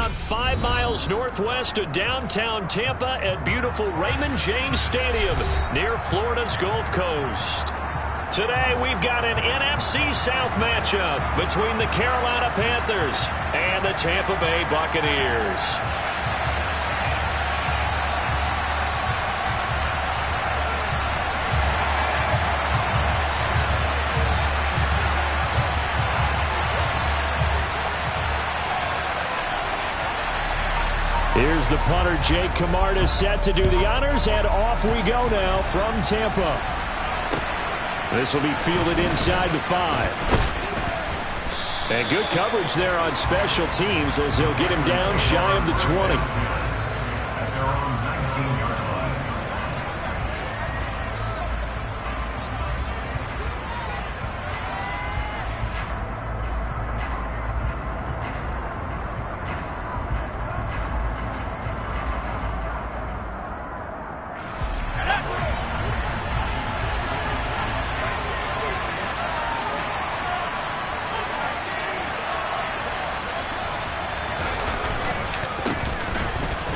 about 5 miles northwest of downtown Tampa at beautiful Raymond James Stadium near Florida's Gulf Coast. Today, we've got an NFC South matchup between the Carolina Panthers and the Tampa Bay Buccaneers. Here's the punter, Jake Camarda, set to do the honors, and off we go now from Tampa. This will be fielded inside the 5. And good coverage there on special teams as they'll get him down shy of the 20.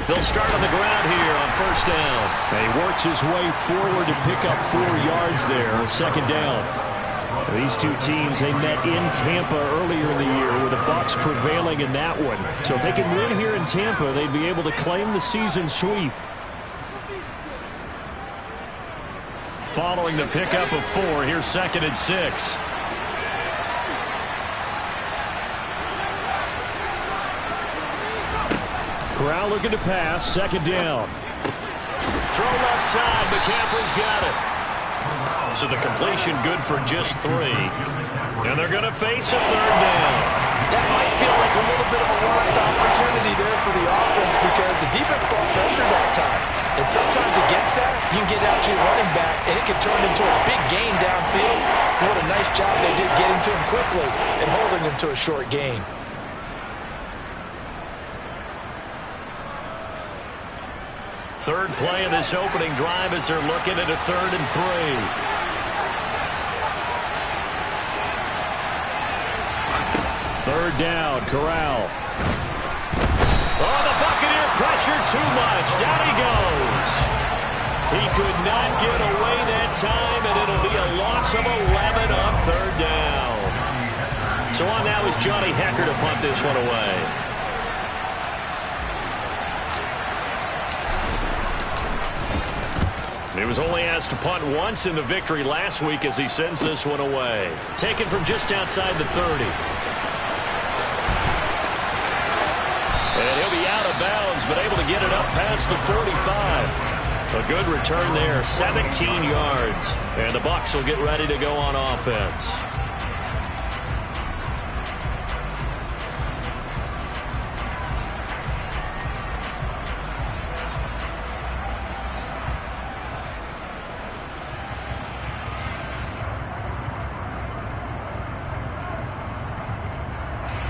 They'll start on the ground here on first down. And he works his way forward to pick up 4 yards there on second down. These two teams, they met in Tampa earlier in the year with the Bucs prevailing in that one. So if they can win here in Tampa, they'd be able to claim the season sweep. Following the pickup of 4, here's 2nd and 6. Corral looking to pass, second down. Throw left side, McCaffrey's got it. So the completion good for just 3. And they're going to face a third down. That might feel like a little bit of a lost opportunity there for the offense because the defense brought pressure that time. And sometimes against that, you can get out to your running back, and it can turn into a big gain downfield. What a nice job they did getting to him quickly and holding him to a short gain. Third play of this opening drive as they're looking at a 3rd and 3. Third down, Corral. Oh, the Buccaneer pressure too much. Down he goes. He could not get away that time, and it'll be a loss of 11 on third down. So on now is Johnny Hecker to punt this one away. He was only asked to punt once in the victory last week as he sends this one away. Taken from just outside the 30. And he'll be out of bounds, but able to get it up past the 45. A good return there, 17 yards. And the Bucs will get ready to go on offense.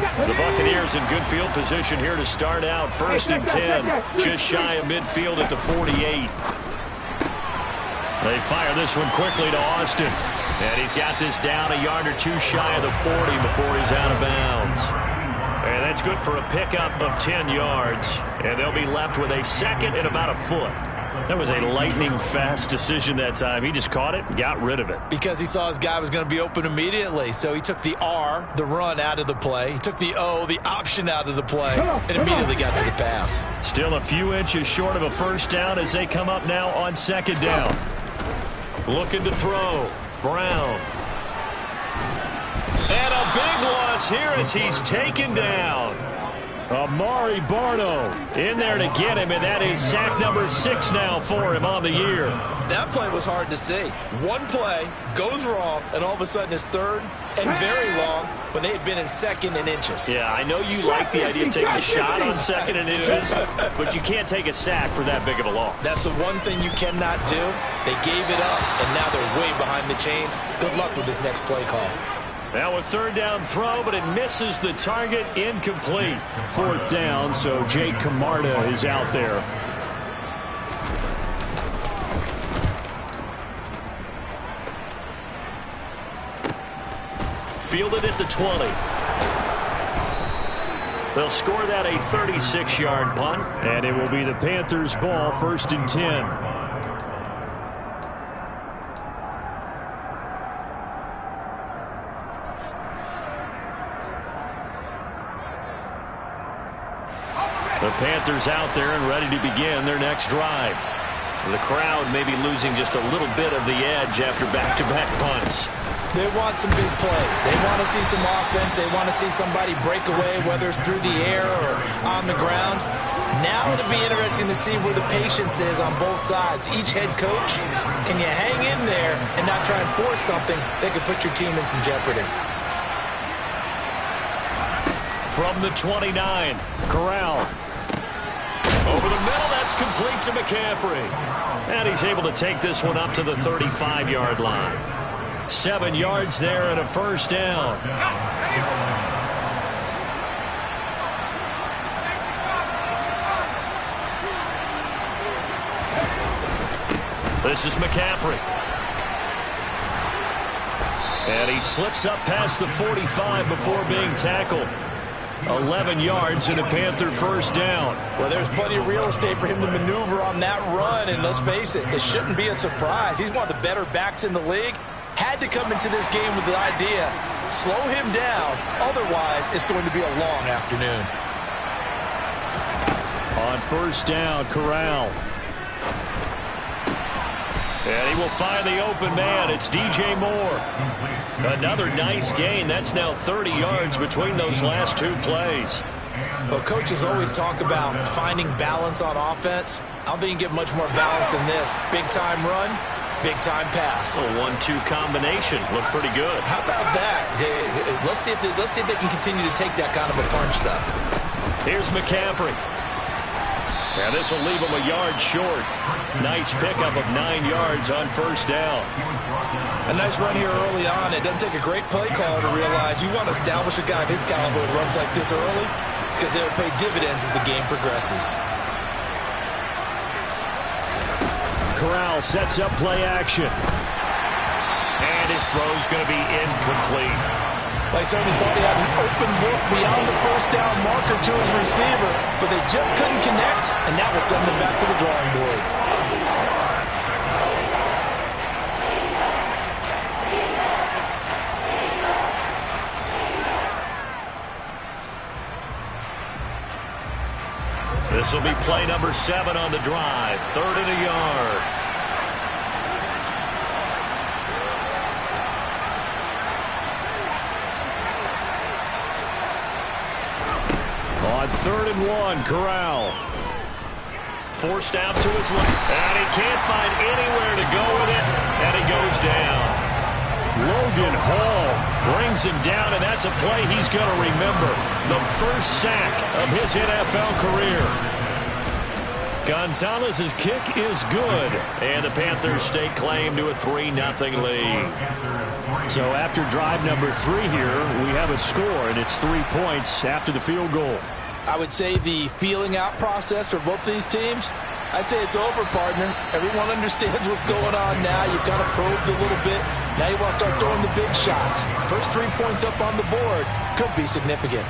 The Buccaneers in good field position here to start out. 1st and 10. Just shy of midfield at the 48. They fire this one quickly to Austin. And he's got this down a yard or 2 shy of the 40 before he's out of bounds. And that's good for a pickup of 10 yards. And they'll be left with a 2nd and about a foot. That was a lightning-fast decision that time. He just caught it and got rid of it. Because he saw his guy was going to be open immediately. So he took the R, the run, out of the play. He took the O, the option, out of the play, and immediately got to the pass. Still a few inches short of a first down as they come up now on second down. Looking to throw. Brown. And a big loss here as he's taken down. Amari Barno in there to get him, and that is sack number 6 now for him on the year. That play was hard to see. One play goes wrong, and all of a sudden it's 3rd and very long when they had been in 2nd and inches. Yeah, I know you like the idea of taking a shot on 2nd and inches, but you can't take a sack for that big of a loss. That's the one thing you cannot do. They gave it up, and now they're way behind the chains. Good luck with this next play call. Now a 3rd down throw, but it misses the target, incomplete. 4th down, so Jake Camarda is out there. Fielded at the 20. They'll score that a 36-yard punt, and it will be the Panthers' ball, 1st and 10. The Panthers out there and ready to begin their next drive. The crowd may be losing just a little bit of the edge after back-to-back punts. They want some big plays. They want to see some offense. They want to see somebody break away, whether it's through the air or on the ground. Now it'll be interesting to see where the patience is on both sides. Each head coach, can you hang in there and not try and force something that could put your team in some jeopardy? From the 29, Corral. Over the middle, that's complete to McCaffrey. And he's able to take this one up to the 35-yard line. 7 yards there and a 1st down. This is McCaffrey. And he slips up past the 45 before being tackled. 11 yards and a Panther 1st down. Well, there's plenty of real estate for him to maneuver on that run, and let's face it, it shouldn't be a surprise. He's one of the better backs in the league. Had to come into this game with the idea, slow him down, otherwise it's going to be a long afternoon. On 1st down, Corral. And he will find the open man. It's DJ Moore. Another nice gain. That's now 30 yards between those last 2 plays. Well, coaches always talk about finding balance on offense. I don't think you get much more balance than this. Big-time run, big-time pass. A 1-2 combination. Looked pretty good. How about that? Let's see if they can continue to take that kind of a punch, though. Here's McCaffrey. And this will leave him a yard short. Nice pickup of 9 yards on 1st down. A nice run here early on. It doesn't take a great play caller to realize you want to establish a guy of his caliber who runs like this early because they'll pay dividends as the game progresses. Corral sets up play action. And his throw's going to be incomplete. They certainly thought he had an open look beyond the 1st down marker to his receiver, but they just couldn't connect, and that will send them back to the drawing board. This will be play number 7 on the drive. 3rd and a yard. On 3rd and 1, Corral. Forced out to his left, and he can't find anywhere to go with it, and he goes down. Logan Hall brings him down, and that's a play he's going to remember. The first sack of his NFL career. Gonzalez's kick is good, and the Panthers stake claim to a 3-0 lead. So after drive number 3 here, we have a score, and it's 3 points after the field goal. I would say the feeling out process for both these teams, I'd say it's over, partner. Everyone understands what's going on now. You've kind of probed a little bit. Now you want to start throwing the big shots. First 3 points up on the board could be significant.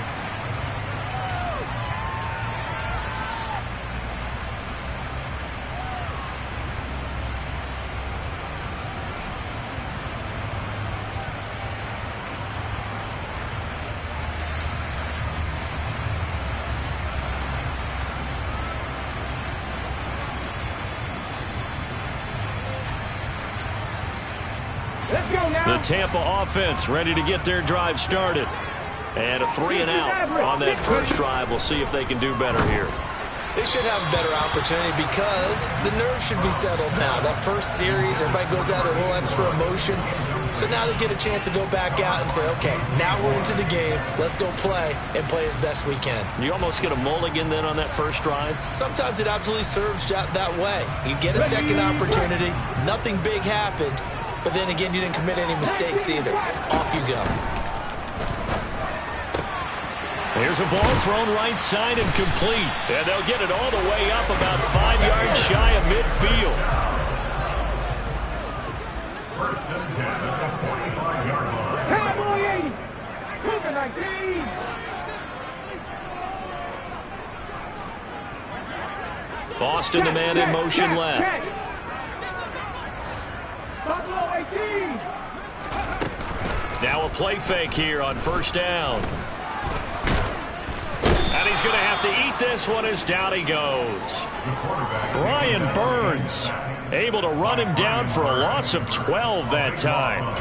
The Tampa offense ready to get their drive started. And a 3-and-out on that first drive. We'll see if they can do better here. They should have a better opportunity because the nerves should be settled now. That first series, everybody goes out a little extra emotion. So now they get a chance to go back out and say, okay, now we're into the game. Let's go play and play as best we can. You almost get a mulligan then on that first drive? Sometimes it absolutely serves that way. You get a second opportunity. Nothing big happened. But then again, you didn't commit any mistakes either. Off you go. Here's a ball thrown right side and complete. And they'll get it all the way up about 5 yards shy of midfield. Austin, the man in motion left. Now a play fake here on first down. And he's going to have to eat this one as down he goes. Brian Burns able to run him down for a loss of 12 that time.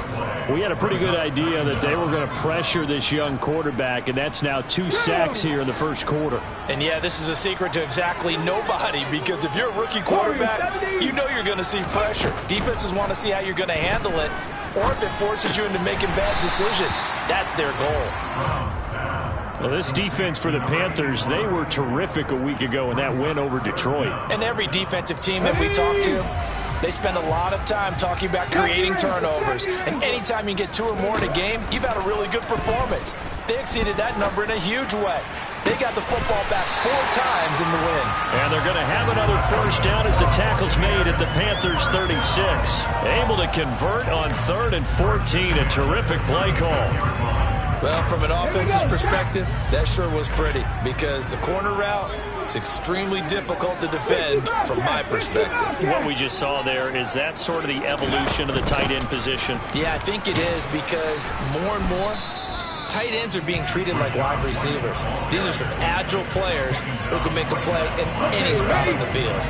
We had a pretty good idea that they were going to pressure this young quarterback, and that's now 2 sacks here in the first quarter. And yeah, this is a secret to exactly nobody, because if you're a rookie quarterback, you know you're going to see pressure. Defenses want to see how you're going to handle it, or if it forces you into making bad decisions. That's their goal. Well, this defense for the Panthers, they were terrific a week ago in that win over Detroit. And every defensive team that we talk to, they spend a lot of time talking about creating turnovers. And anytime you get 2 or more in a game, you've had a really good performance. They exceeded that number in a huge way. They got the football back 4 times in the win. And they're going to have another first down as the tackle's made at the Panthers' 36. Able to convert on 3rd and 14. A terrific play call. Well, from an offense's perspective, that sure was pretty, because the corner route is extremely difficult to defend from my perspective. What we just saw there, is that sort of the evolution of the tight end position? Yeah, I think it is, because more and more, tight ends are being treated like wide receivers. These are some agile players who can make a play in any spot on the field.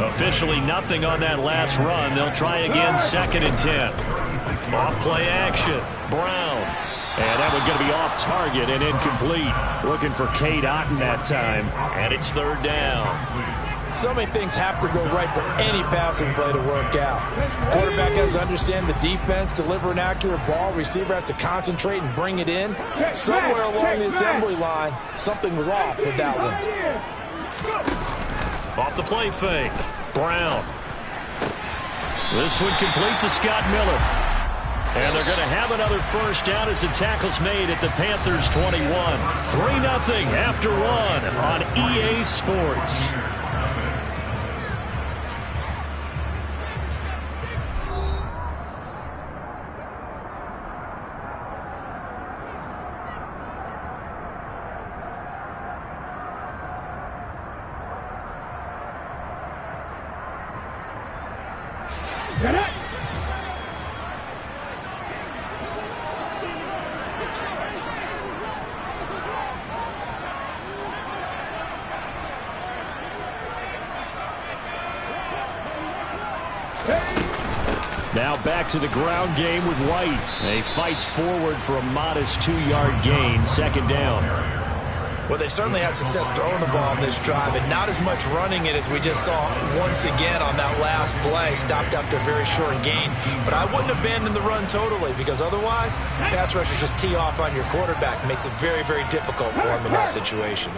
Officially nothing on that last run. They'll try again, 2nd and 10. Off play action. Brown. And that one's going to be off target and incomplete. Looking for Cade Otton that time. And it's 3rd down. So many things have to go right for any passing play to work out. Quarterback has to understand the defense, deliver an accurate ball. Receiver has to concentrate and bring it in. Somewhere along the assembly line, something was off with that one. Off the play fake. Brown. This one complete to Scott Miller. And they're going to have another first down as the tackle's made at the Panthers' 21. 3-0 after 1 on EA Sports. Get it! Now back to the ground game with White. He fights forward for a modest 2-yard gain, 2nd down. Well, they certainly had success throwing the ball on this drive, and not as much running it as we just saw once again on that last play. Stopped after a very short gain. But I wouldn't abandon the run totally, because otherwise, pass rushers just tee off on your quarterback. Makes it very, very difficult for him in that situation.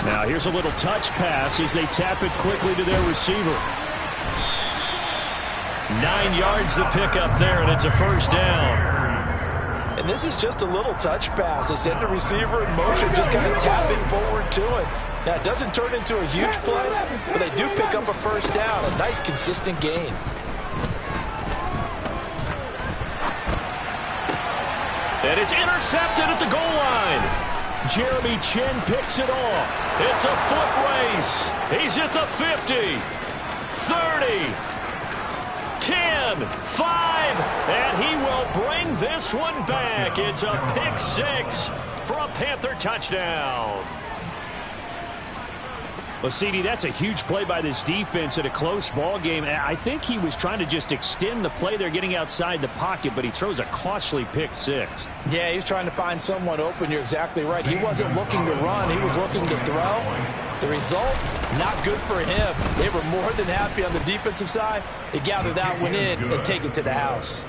Now here's a little touch pass as they tap it quickly to their receiver. 9 yards the pickup there, and it's a first down. And this is just a little touch pass. They send the receiver in motion, just kind of tap it forward to him. Now, it doesn't turn into a huge play, but they do pick up a first down. A nice, consistent gain. And it's intercepted at the goal line. Jeremy Chin picks it off. It's a foot race. He's at the 50, 30, 10, 5, and he will bring this one back. It's a pick 6 for a Panther touchdown. Well, CD, that's a huge play by this defense in a close ball game. I think he was trying to just extend the play. They're getting outside the pocket, but he throws a costly pick 6. Yeah, he's trying to find someone open. You're exactly right. He wasn't looking to run. He was looking to throw. The result, not good for him. They were more than happy on the defensive side to gather that one in and take it to the house.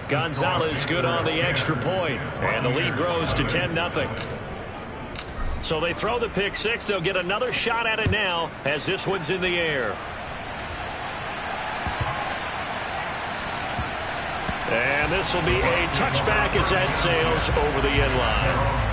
Gonzalez good on the extra point, and the lead grows to 10-0. So they throw the pick 6. They'll get another shot at it now as this one's in the air. And this will be a touchback as that sails over the end line.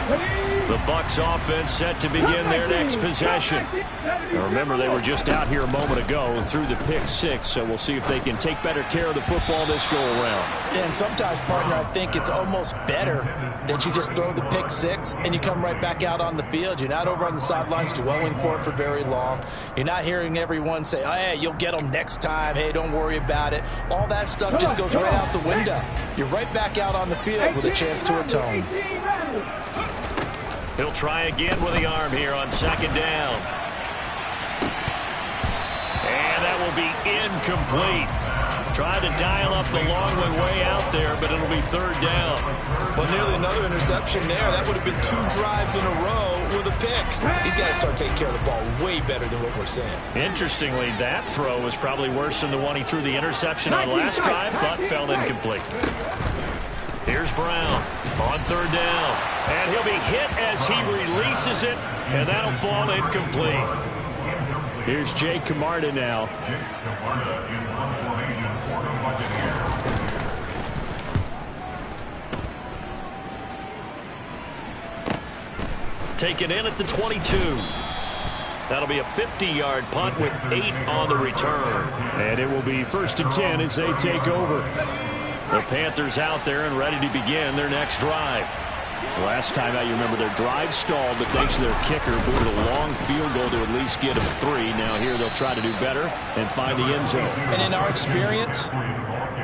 The Bucs offense set to begin their next possession. Now remember, they were just out here a moment ago through the pick six, so we'll see if they can take better care of the football this go-around. Yeah, and sometimes, partner, I think it's almost better that you just throw the pick six and you come right back out on the field. You're not over on the sidelines dwelling for it for very long. You're not hearing everyone say, oh, hey, you'll get them next time. Hey, don't worry about it. All that stuff just goes right out the window. You're right back out on the field with a chance to atone. He'll try again with the arm here on second down. And that will be incomplete. Tried to dial up the long way out there, but it'll be third down. Well, nearly another interception there. That would have been 2 drives in a row with a pick. He's got to start taking care of the ball way better than what we're seeing. Interestingly, that throw was probably worse than the one he threw the interception on last drive, but fell incomplete. Here's Brown on third down. And he'll be hit as he releases it, and that'll fall incomplete. Here's Jake Camarda now. Taken in at the 22. That'll be a 50-yard punt with 8 on the return. And it will be 1st and 10 as they take over. The Panthers out there and ready to begin their next drive. Last time out, you remember their drive stalled, but thanks to their kicker, booted a long field goal to at least get them 3. Now here they'll try to do better and find the end zone. And in our experience,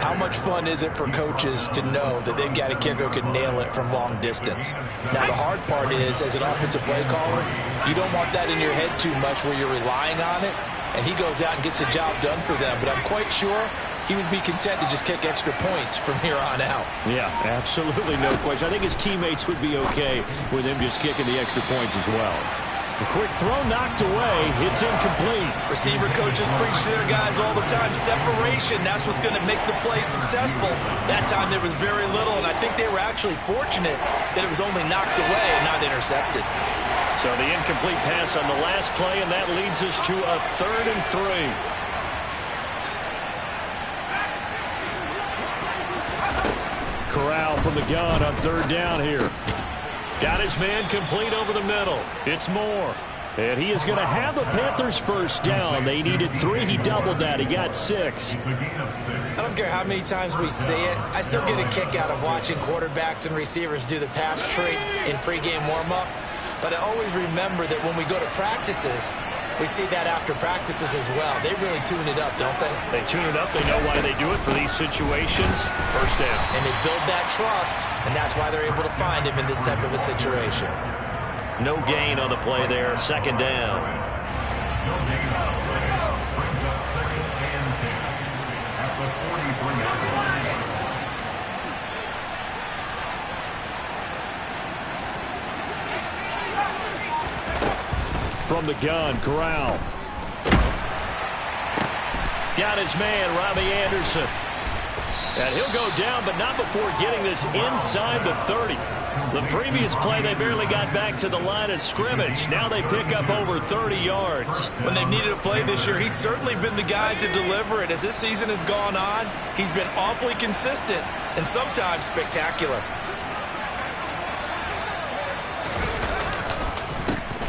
how much fun is it for coaches to know that they've got a kicker who can nail it from long distance? Now, the hard part is, as an offensive play caller, you don't want that in your head too much where you're relying on it, and he goes out and gets the job done for them. But I'm quite sure he would be content to just kick extra points from here on out. Yeah, absolutely no question. I think his teammates would be okay with him just kicking the extra points as well. A quick throw knocked away. It's incomplete. Receiver coaches preach to their guys all the time. Separation, that's what's going to make the play successful. That time there was very little, and I think they were actually fortunate that it was only knocked away and not intercepted. So the incomplete pass on the last play, and that leads us to a 3rd and 3. Corral from the gun on third down here. Got his man complete over the middle. It's Moore. And he is going to have the Panthers first down. They needed 3. He doubled that. He got 6. I don't care how many times we see it. I still get a kick out of watching quarterbacks and receivers do the pass tree in pregame warm-up. But I always remember that when we go to practices, we see that after practices as well. They really tune it up, don't they? They tune it up. They know why they do it for these situations. First down. And they build that trust, and that's why they're able to find him in this type of a situation. No gain on the play there. Second down. From the gun, Corral. Got his man, Robbie Anderson. And he'll go down, but not before getting this inside the 30. The previous play, they barely got back to the line of scrimmage. Now they pick up over 30 yards. When they've needed a play this year, he's certainly been the guy to deliver it. As this season has gone on, he's been awfully consistent and sometimes spectacular.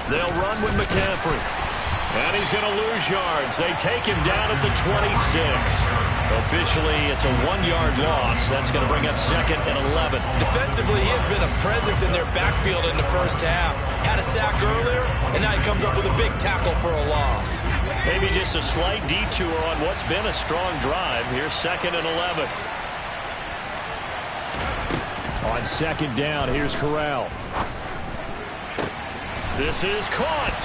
They'll run with McCaffrey. And he's going to lose yards. They take him down at the 26. Officially, it's a 1-yard loss. That's going to bring up 2nd and 11. Defensively, he has been a presence in their backfield in the first half. Had a sack earlier, and now he comes up with a big tackle for a loss. Maybe just a slight detour on what's been a strong drive. Here's 2nd and 11. On second down, here's Corral. This is caught.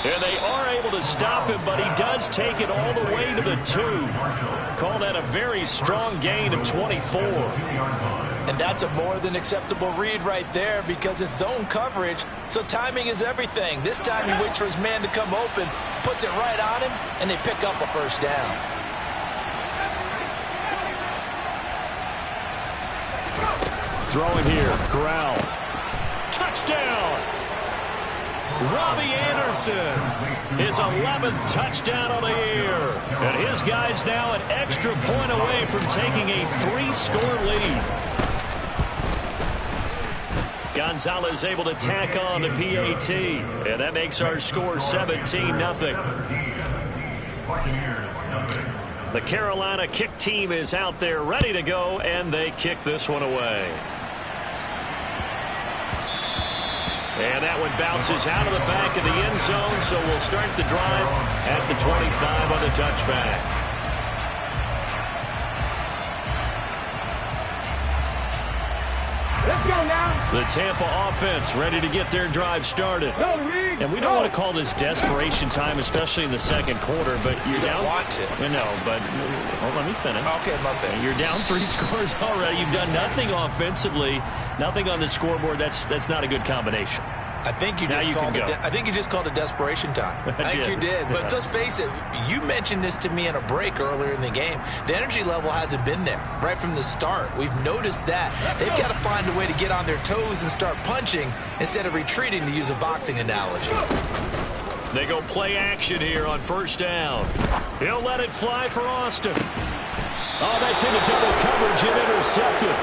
And they are able to stop him, but he does take it all the way to the 2. Call that a very strong gain of 24. And that's a more than acceptable read right there because it's zone coverage, so timing is everything. This time he waits for his man to come open, puts it right on him, and they pick up a first down. Throwing here, Corral. Touchdown! Robbie Anderson, his 11th touchdown on the year. And his guys now an extra point away from taking a 3-score lead. Gonzalez able to tack on the PAT. And that makes our score 17-0. The Carolina kick team is out there ready to go, and they kick this one away. And that one bounces out of the back of the end zone, so we'll start the drive at the 25 on the touchback. Let's go now. The Tampa offense ready to get their drive started. And we don't want to call this desperation time, especially in the second quarter, but you're down. Want to. No, but let me finish. Okay, my bad. You're down 3 scores already. You've done nothing offensively, nothing on the scoreboard. That's not a good combination. I think you just called it desperation time. I think you did. But let's face it, you mentioned this to me in a break earlier in the game. The energy level hasn't been there right from the start. We've noticed that. They've got to find a way to get on their toes and start punching instead of retreating, to use a boxing analogy. They go play action here on first down. He'll let it fly for Austin. Oh, that's into double coverage and intercepted.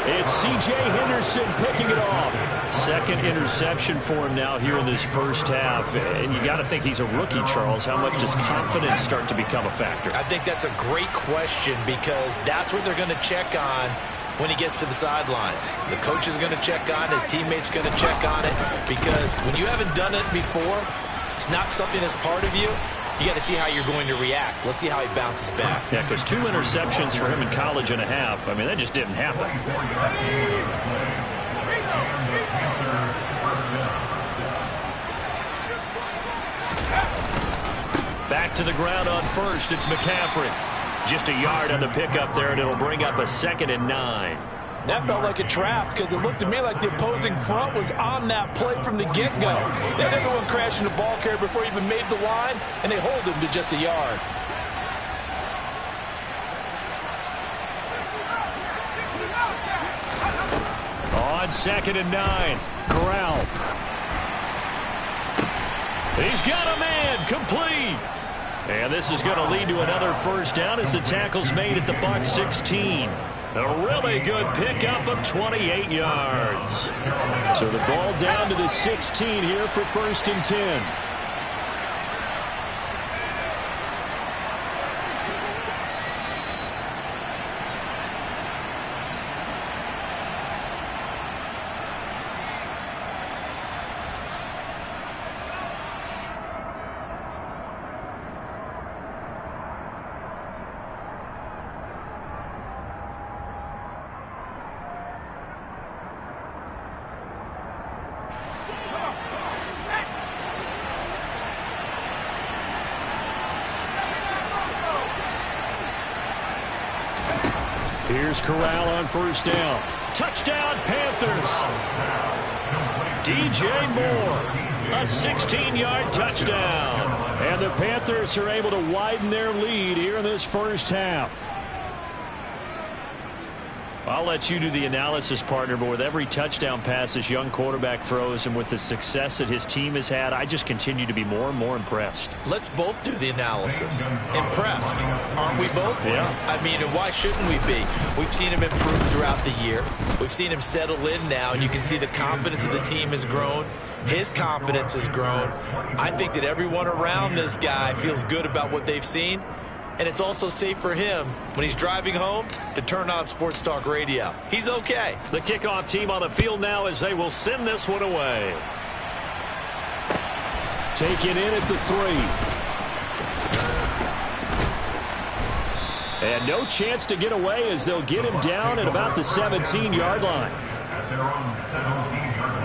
It's C.J. Henderson picking it off. Second interception for him now here in this first half. And you got to think he's a rookie, Charles. How much does confidence start to become a factor? I think that's a great question, because that's what they're going to check on when he gets to the sidelines. The coach is going to check on, his teammates going to check on it, because when you haven't done it before, it's not something that's part of you. You got to see how you're going to react. Let's see how he bounces back. Yeah, because 2 interceptions for him in college and a half. I mean, that just didn't happen. Back to the ground on first. It's McCaffrey. Just a yard on the pickup there, and it'll bring up a 2nd and 9. That felt like a trap, because it looked to me like the opposing front was on that play from the get-go. They had everyone crashing the ball carrier before he even made the line, and they hold him to just a yard. On 2nd and 9, Corral. He's got a man, complete. And this is going to lead to another first down as the tackle's made at the Bucs 16. A really good pickup of 28 yards. So the ball down to the 16 here for 1st and 10. Here's Corral on first down. Touchdown, Panthers. DJ Moore, a 16-yard touchdown. And the Panthers are able to widen their lead here in this first half. I'll let you do the analysis, partner, but with every touchdown pass this young quarterback throws and with the success that his team has had, I just continue to be more and more impressed. Let's both do the analysis. Impressed, aren't we both? Yeah. I mean, and why shouldn't we be? We've seen him improve throughout the year. We've seen him settle in now, and you can see the confidence of the team has grown. His confidence has grown. I think that everyone around this guy feels good about what they've seen. And it's also safe for him when he's driving home to turn on Sports Talk Radio. He's okay. The kickoff team on the field now as they will send this one away. Taken in at the 3. And no chance to get away as they'll get him down at about the 17-yard line. At their own 17-yard line.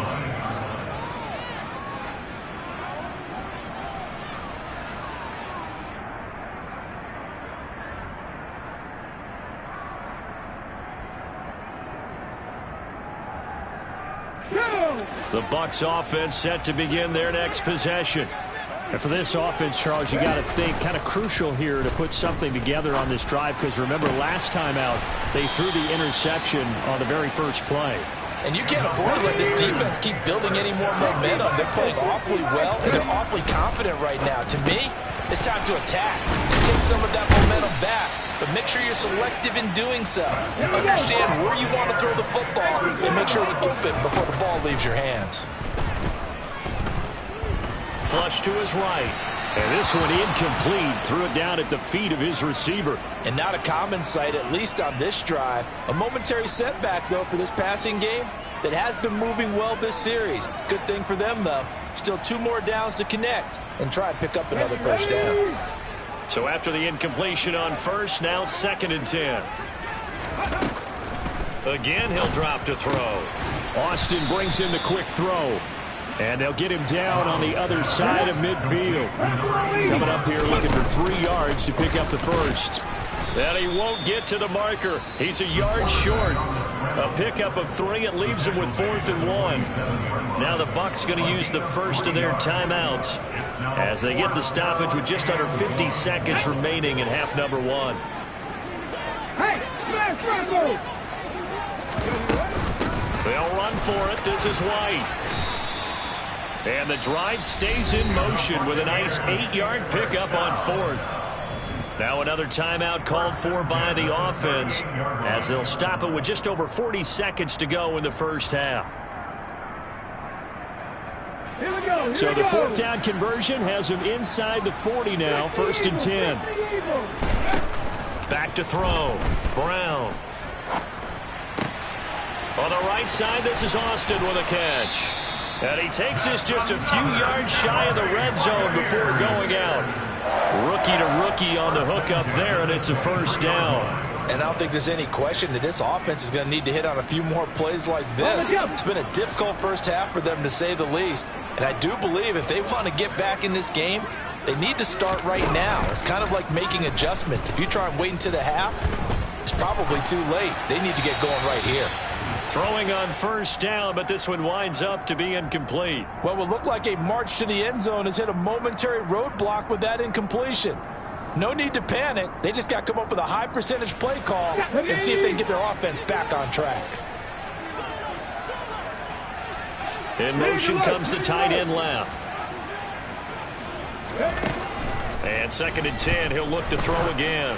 The Bucs offense set to begin their next possession. And for this offense, Charles, you got to think kind of crucial here to put something together on this drive, because remember last time out they threw the interception on the very first play. And you can't afford to let this defense keep building any more momentum. They're playing awfully well, and they're awfully confident right now. To me, It's time to attack and take some of that momentum back. But make sure you're selective in doing so. Understand where you want to throw the football and make sure it's open before the ball leaves your hands. Flush to his right. And this one incomplete. Threw it down at the feet of his receiver. And not a common sight, at least on this drive. A momentary setback, though, for this passing game that has been moving well this series. Good thing for them, though. Still 2 more downs to connect and try and pick up another first down. So after the incompletion on first, now 2nd and 10. Again, he'll drop to throw. Austin brings in the quick throw. And they'll get him down on the other side of midfield. Coming up here looking for 3 yards to pick up the first. And he won't get to the marker. He's a yard short. A pickup of 3. It leaves him with 4th and 1. Now the Bucs going to use the first of their timeouts as they get the stoppage with just under 50 seconds remaining in half number 1. They'll run for it. This is White. And the drive stays in motion with a nice 8-yard pickup on 4th. Now another timeout called for by the offense as they'll stop it with just over 40 seconds to go in the first half. So the 4th down conversion has him inside the 40 now, 1st and 10. Back to throw. Brown. On the right side, this is Austin with a catch. And he takes this just a few yards shy of the red zone before going out. Rookie to rookie on the hook up there, and it's a first down. And I don't think there's any question that this offense is going to need to hit on a few more plays like this. It's been a difficult first half for them, to say the least. And I do believe if they want to get back in this game, they need to start right now. It's kind of like making adjustments. If you try and wait until the half, it's probably too late. They need to get going right here. Throwing on first down, but this one winds up to be incomplete. What would look like a march to the end zone has hit a momentary roadblock with that incompletion. No need to panic. They just got to come up with a high percentage play call and see if they can get their offense back on track. In motion comes the tight end left. And 2nd and 10, he'll look to throw again.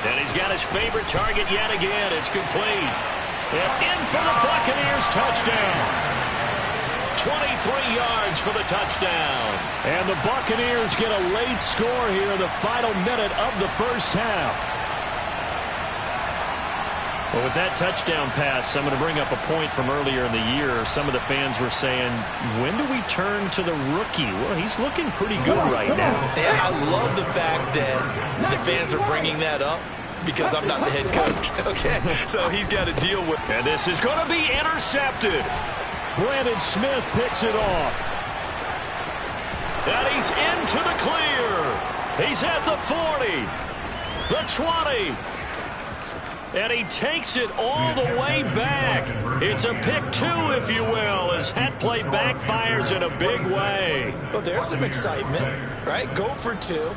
And he's got his favorite target yet again. It's complete. And in for the Buccaneers touchdown. 23 yards for the touchdown. And the Buccaneers get a late score here in the final minute of the first half. Well, with that touchdown pass, I'm going to bring up a point from earlier in the year. Some of the fans were saying, when do we turn to the rookie? Well, he's looking pretty good right now. Yeah, I love the fact that the fans are bringing that up because I'm not the head coach. Okay, so he's got to deal with. And this is going to be intercepted. Brandon Smith picks it off. And he's into the clear. He's at the 40, the 20. And he takes it all the way back. It's a pick 2, if you will, as that play backfires in a big way. Well, there's some excitement, right? Go for 2,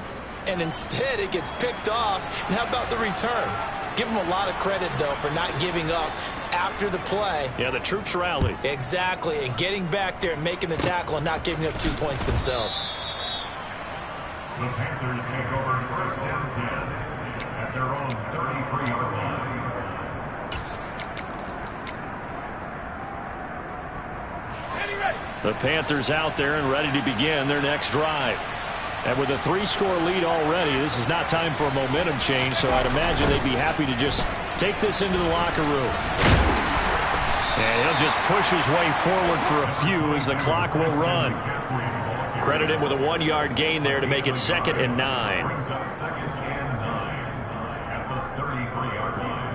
and instead it gets picked off. And how about the return? Give him a lot of credit, though, for not giving up after the play. Yeah, the troops rallied. Exactly, and getting back there and making the tackle and not giving up 2 points themselves. The Panthers take over 1st and 10 at their own 33-yard line. The Panthers out there and ready to begin their next drive. And with a 3-score lead already, this is not time for a momentum change, so I'd imagine they'd be happy to just take this into the locker room. And he'll just push his way forward for a few as the clock will run. Credit him with a 1-yard gain there to make it 2nd and 9. Brings up 2nd and 9 at the 33-yard line.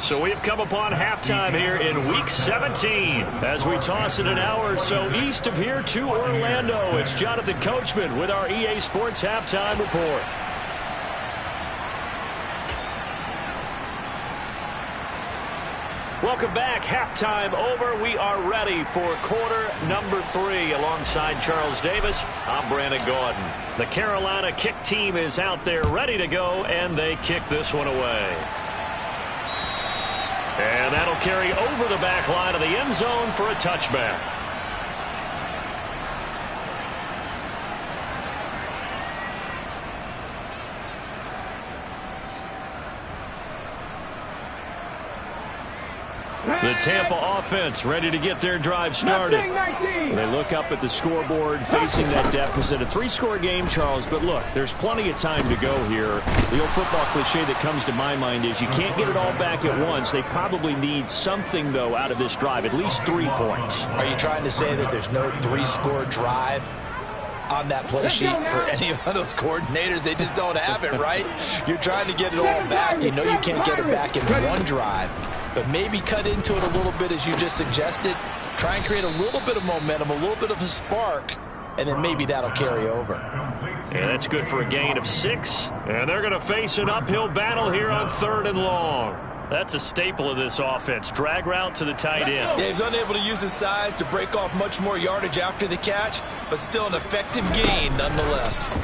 So we've come upon halftime here in Week 17 as we toss it an hour or so east of here to Orlando. It's Jonathan Coachman with our EA Sports Halftime Report. Welcome back. Halftime over. We are ready for quarter number 3 alongside Charles Davis. I'm Brandon Gordon. The Carolina kick team is out there ready to go, and they kick this one away. And that'll carry over the back line of the end zone for a touchback. The Tampa offense ready to get their drive started. They look up at the scoreboard facing that deficit. A 3-score game, Charles, but look, there's plenty of time to go here. The old football cliche that comes to my mind is you can't get it all back at once. They probably need something, though, out of this drive, at least 3 points. Are you trying to say that there's no 3-score drive on that play sheet for any of those coordinators? They just don't have it, right? You're trying to get it all back. You know you can't get it back in one drive. But maybe cut into it a little bit as you just suggested. Try and create a little bit of momentum, a little bit of a spark, and then maybe that'll carry over. And that's good for a gain of 6. And they're going to face an uphill battle here on 3rd and long. That's a staple of this offense. Drag route to the tight end. Yeah, he's unable to use his size to break off much more yardage after the catch, but still an effective gain nonetheless.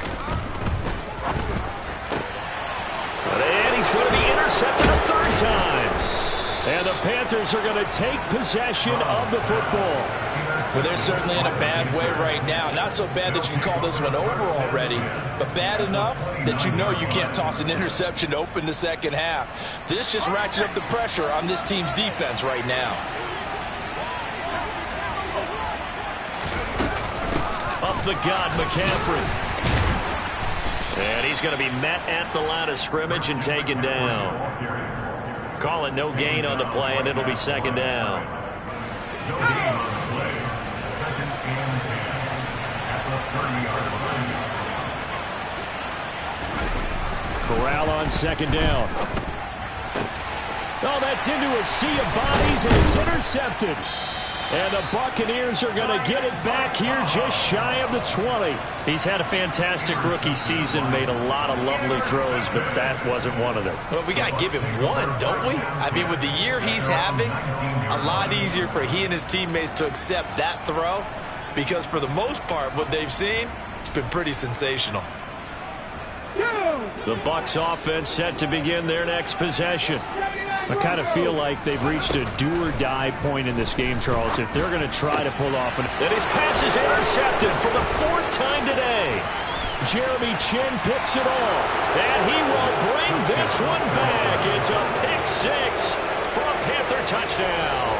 And he's going to be intercepted a 3rd time. And the Panthers are going to take possession of the football. Well, they're certainly in a bad way right now. Not so bad that you can call this one over already, but bad enough that you know you can't toss an interception to open the second half. This just ratchets up the pressure on this team's defense right now. Up the gut, McCaffrey. And he's going to be met at the line of scrimmage and taken down. Call it no gain on the play, and it'll be 2nd down. No gain on the play. 2nd and 10 at the 30-yard line. Corral on 2nd down. Oh, that's into a sea of bodies, and it's intercepted. And the Buccaneers are going to get it back here just shy of the 20. He's had a fantastic rookie season, made a lot of lovely throws, but that wasn't one of them. Well, we got to give him one, don't we? I mean, with the year he's having, a lot easier for he and his teammates to accept that throw, because for the most part, what they've seen, it's been pretty sensational. The Bucs offense set to begin their next possession. I kind of feel like they've reached a do-or-die point in this game, Charles, if they're going to try to pull off an... And his pass is intercepted for the 4th time today. Jeremy Chin picks it off, and he will bring this one back. It's a pick 6 for a Panther touchdown.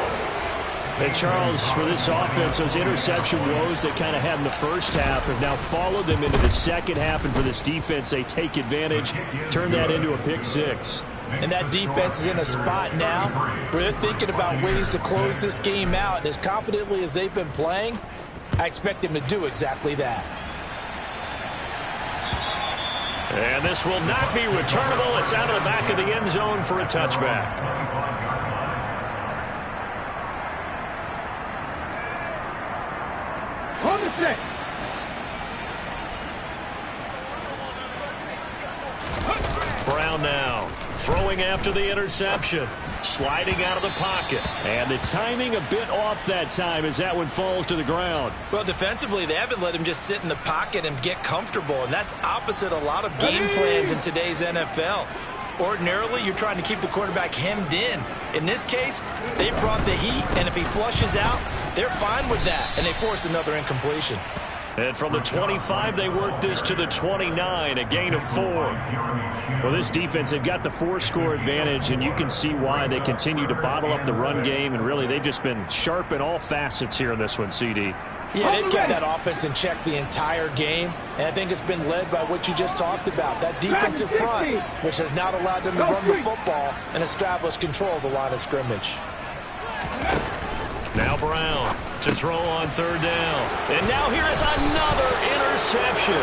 And, Charles, for this offense, those interception woes they kind of had in the first half have now followed them into the second half, and for this defense, they take advantage, turn that into a pick 6. And that defense is in a spot now where they're thinking about ways to close this game out. And as confidently as they've been playing, I expect them to do exactly that. And this will not be returnable. It's out of the back of the end zone for a touchback. On the set. Brown now throwing after the interception, sliding out of the pocket, and the timing a bit off that time as that one falls to the ground. Well, defensively, they haven't let him just sit in the pocket and get comfortable, and that's opposite a lot of game plans in today's NFL. Ordinarily, you're trying to keep the quarterback hemmed in. In this case, they brought the heat, and if he flushes out, they're fine with that, and they force another incompletion. And from the 25, they work this to the 29, a gain of 4. Well, this defense, they've got the 4-score advantage, and you can see why they continue to bottle up the run game, and really they've just been sharp in all facets here in this one, CD. Yeah, they've kept that offense in check the entire game, and I think it's been led by what you just talked about, that defensive front, which has not allowed them to run the football and establish control of the line of scrimmage. Now Brown to throw on 3rd down. And now here is another interception.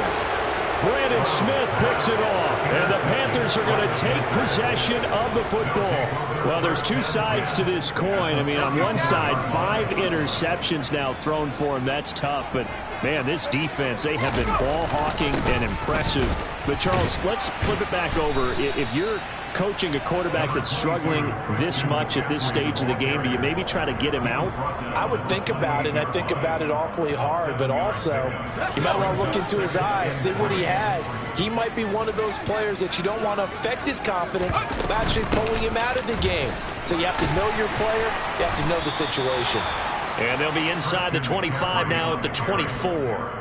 Brandon Smith picks it off. And the Panthers are going to take possession of the football. Well, there's 2 sides to this coin. I mean, on one side, 5 interceptions now thrown for him. That's tough. But, man, this defense, they have been ball hawking and impressive But, Charles, let's flip it back over. If you're coaching a quarterback that's struggling this much at this stage of the game, do you maybe try to get him out? I would think about it, and I think about it awfully hard, but also you might want to look into his eyes, see what he has. He might be one of those players that you don't want to affect his confidence by actually pulling him out of the game. So you have to know your player, you have to know the situation. And they'll be inside the 25 now at the 24.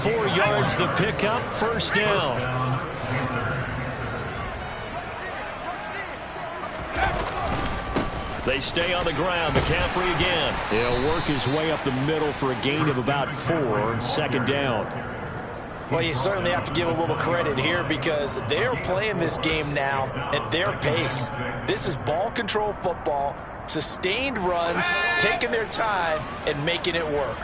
4 yards the pickup, first down. They stay on the ground. McCaffrey again. He'll work his way up the middle for a gain of about 4, second down. Well, you certainly have to give a little credit here because they're playing this game now at their pace. This is ball control football, sustained runs, taking their time, and making it work.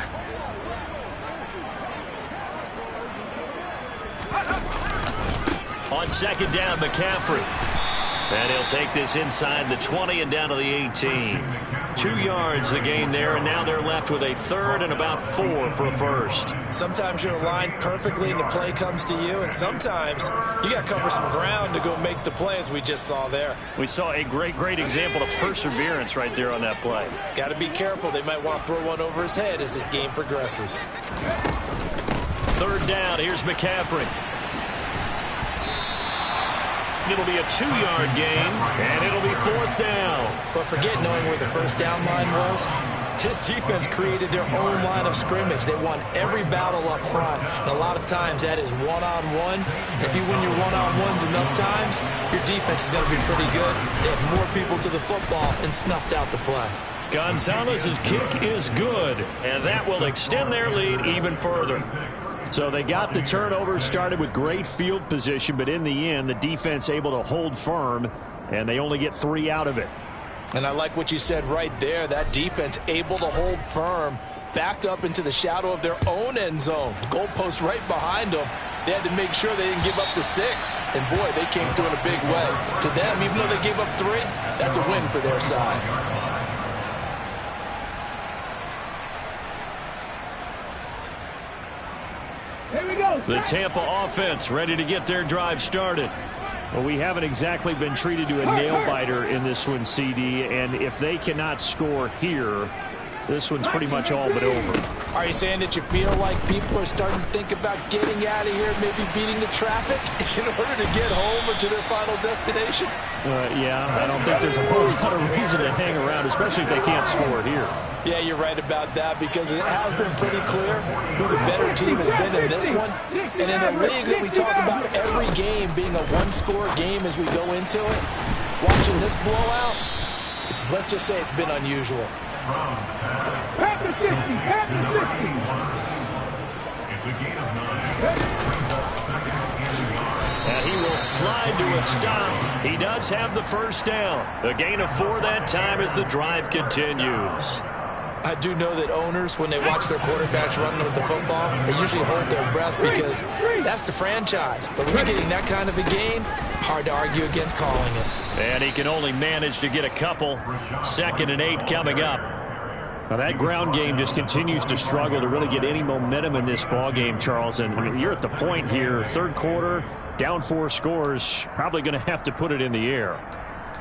On second down, McCaffrey. And he'll take this inside the 20 and down to the 18. 2 yards the gain there, and now they're left with a third and about 4 for a first. Sometimes you're aligned perfectly and the play comes to you, and sometimes you got to cover some ground to go make the play, as we just saw there. We saw a great example of perseverance right there on that play. Got to be careful. They might want to throw one over his head as this game progresses. Third down, here's McCaffrey. It'll be a 2-yard gain, and it'll be fourth down. But forget knowing where the first down line was. His defense created their own line of scrimmage. They won every battle up front, and a lot of times that is one-on-one. If you win your one-on-ones enough times, your defense is going to be pretty good. They have more people to the football and snuffed out the play. Gonzalez's kick is good, and that will extend their lead even further. So they got the turnover started with great field position, but in the end, the defense able to hold firm, and they only get 3 out of it. And I like what you said right there. That defense able to hold firm, backed up into the shadow of their own end zone. The goalpost right behind them. They had to make sure they didn't give up the 6. And, boy, they came through in a big way. To them, even though they gave up 3, that's a win for their side. The Tampa offense ready to get their drive started. Well, we haven't exactly been treated to a nail-biter in this one, CD, and if they cannot score here, this one's pretty much all but over. Are you saying that you feel like people are starting to think about getting out of here, maybe beating the traffic in order to get home or to their final destination? Yeah, I don't think there's a whole lot of reason to hang around, especially if they can't score here. Yeah, you're right about that because it has been pretty clear who the better team has been in this one. And in a league that we talk about every game being a one-score game as we go into it, watching this blowout, let's just say it's been unusual. At the 50, at the 50. It's a gain of 9. And he will slide to a stop. He does have the first down. A gain of 4 that time as the drive continues. I do know that owners, when they watch their quarterbacks running with the football, they usually hold their breath because that's the franchise. But when you're getting that kind of a game, hard to argue against calling it. And he can only manage to get a couple. 2nd and 8 coming up. Now that ground game just continues to struggle to really get any momentum in this ball game, Charles. And I mean, you're at the point here, third quarter, down 4 scores, probably going to have to put it in the air.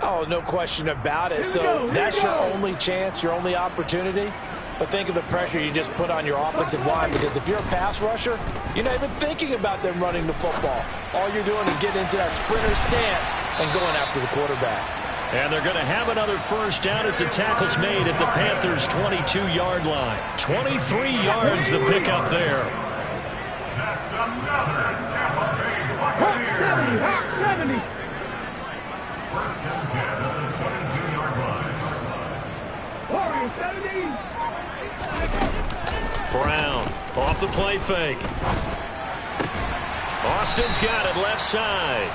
Oh, no question about it. So that's your only chance, your only opportunity. But think of the pressure you just put on your offensive line, because if you're a pass rusher, you're not even thinking about them running the football. All you're doing is getting into that sprinter stance and going after the quarterback. And they're going to have another first down as the tackle's made at the Panthers' 22-yard line. 23 yards the pickup there. That's another Tampa Bay Buccaneers. 70. First and 10 at the 22-yard line. Warriors 70. Brown off the play fake. Austin's got it left side.